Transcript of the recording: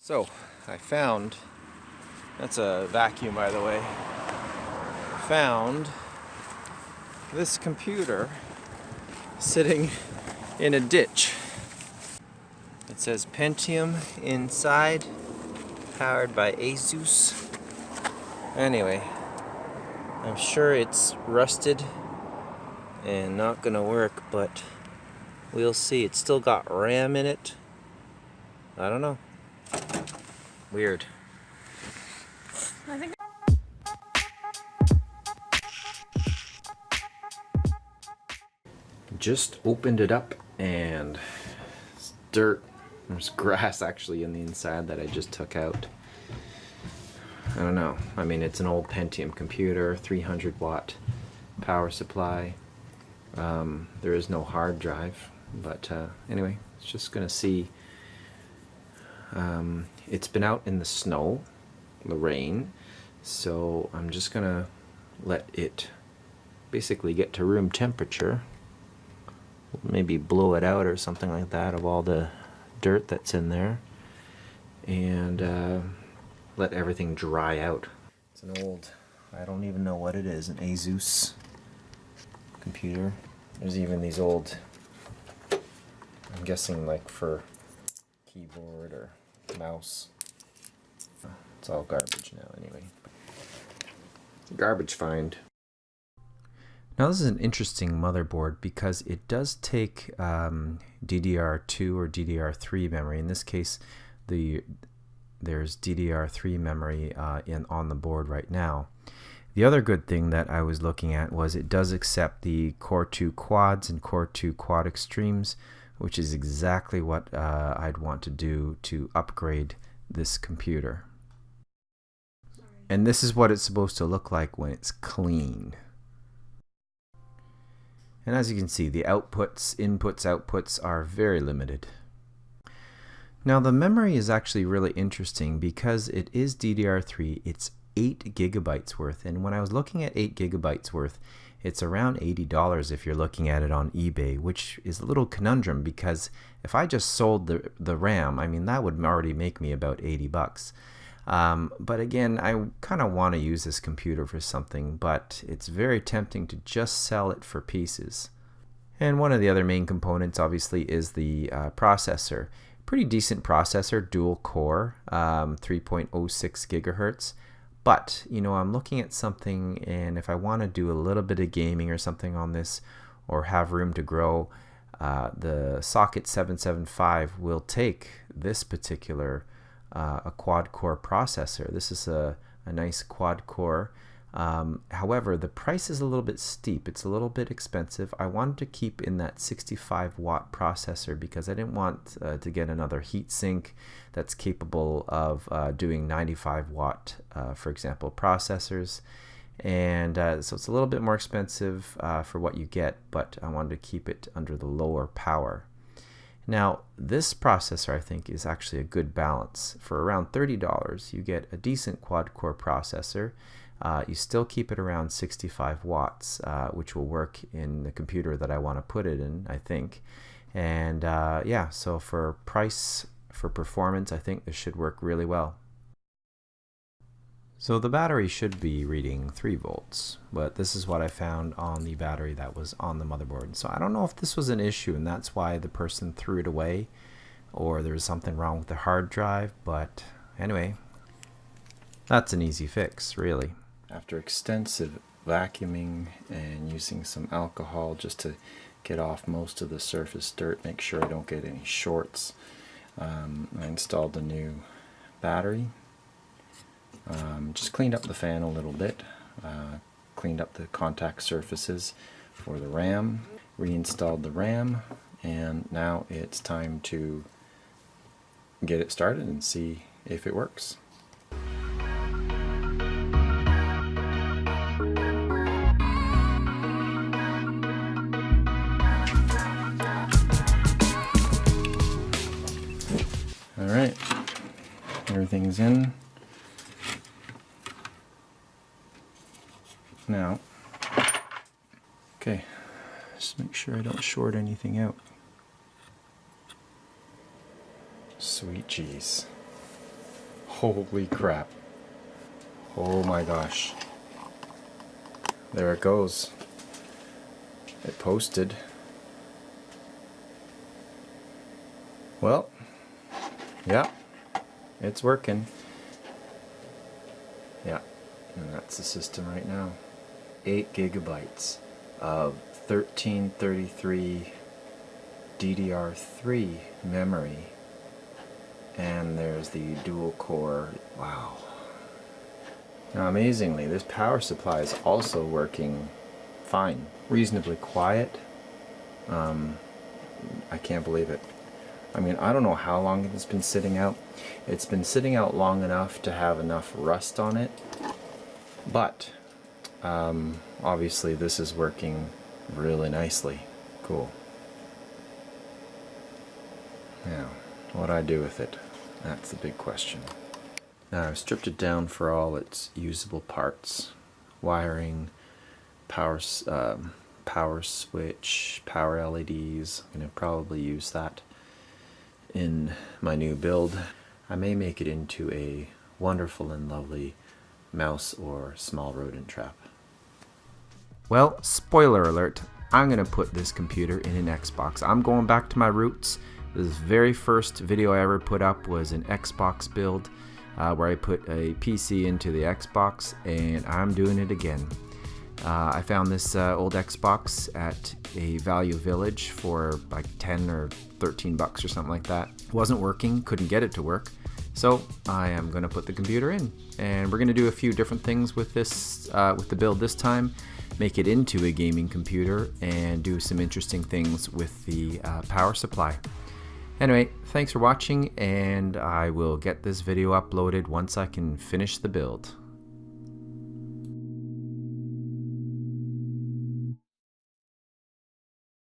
So, I found, that's a vacuum by the way, found this computer sitting in a ditch. It says Pentium inside, powered by Asus. Anyway, I'm sure it's rusted and not gonna work, but we'll see. It's still got RAM in it. I don't know. Weird. I think Just opened it up and it's dirt. There's grass actually in the inside that I just took out. I don't know. I mean, it's an old Pentium computer, 300 watt power supply. There is no hard drive, but anyway, it's just gonna see. It's been out in the snow, the rain, so I'm just gonna let it basically get to room temperature. Maybe blow it out or something like that of all the dirt that's in there, and let everything dry out. It's an old, I don't even know what it is, an Asus computer. There's even these old, I'm guessing like for keyboard or mouse. It's all garbage now anyway. Garbage find. Now this is an interesting motherboard because it does take DDR2 or DDR3 memory. In this case, there's DDR3 memory on the board right now. The other good thing that I was looking at was it does accept the Core 2 Quads and Core 2 Quad Extremes, which is exactly what I'd want to do to upgrade this computer. And this is what it's supposed to look like when it's clean. And as you can see, the outputs are very limited. Now the memory is actually really interesting because it is DDR3. It's 8 gigabytes worth, and when I was looking at 8 gigabytes worth, it's around $80 if you're looking at it on eBay, which is a little conundrum because if I just sold the RAM, I mean that would already make me about 80 bucks. But again, I kind of want to use this computer for something, but it's very tempting to just sell it for pieces. And one of the other main components obviously is the processor. Pretty decent processor, dual core, 3.06 gigahertz. But, you know, I'm looking at something, and if I want to do a little bit of gaming or something on this, or have room to grow, the Socket 775 will take this particular a quad-core processor. This is a nice quad-core. However, the price is a little bit steep. It's a little bit expensive. I wanted to keep in that 65 watt processor because I didn't want to get another heatsink that's capable of doing 95 watt, for example, processors. And so it's a little bit more expensive for what you get, but I wanted to keep it under the lower power. Now, this processor I think is actually a good balance. For around $30, you get a decent quad-core processor. You still keep it around 65 watts, which will work in the computer that I want to put it in, I think. And yeah, so for price, for performance, I think this should work really well. So the battery should be reading 3 volts, but this is what I found on the battery that was on the motherboard. So I don't know if this was an issue and that's why the person threw it away, or there's something wrong with the hard drive, but anyway, that's an easy fix, really. After extensive vacuuming and using some alcohol just to get off most of the surface dirt, make sure I don't get any shorts, I installed the new battery. Just cleaned up the fan a little bit, cleaned up the contact surfaces for the RAM, reinstalled the RAM, and now it's time to get it started and see if it works. Alright, everything's in. Now, okay, just make sure I don't short anything out. Sweet cheese. Holy crap. Oh my gosh. There it goes. It posted. Well, yeah, it's working. Yeah, and that's the system right now. 8 gigabytes of 1333 DDR3 memory. And there's the dual core. Wow. Now amazingly, this power supply is also working fine. Reasonably quiet. I can't believe it. I mean, I don't know how long it's been sitting out. It's been sitting out long enough to have enough rust on it. But obviously this is working really nicely. Cool. Now, what do I do with it? That's the big question. Now I've stripped it down for all its usable parts. Wiring, power switch, power LEDs. I'm going to probably use that in my new build. I may make it into a wonderful and lovely mouse or small rodent trap. Well, spoiler alert, I'm going to put this computer in an Xbox. I'm going back to my roots. This very first video I ever put up was an Xbox build where I put a PC into the Xbox, and I'm doing it again. I found this old Xbox at a Value Village for like 10 or 13 bucks or something like that. It wasn't working, couldn't get it to work. So I am going to put the computer in, and we're going to do a few different things with this, with the build this time. Make it into a gaming computer and do some interesting things with the power supply. Anyway, thanks for watching, and I will get this video uploaded once I can finish the build.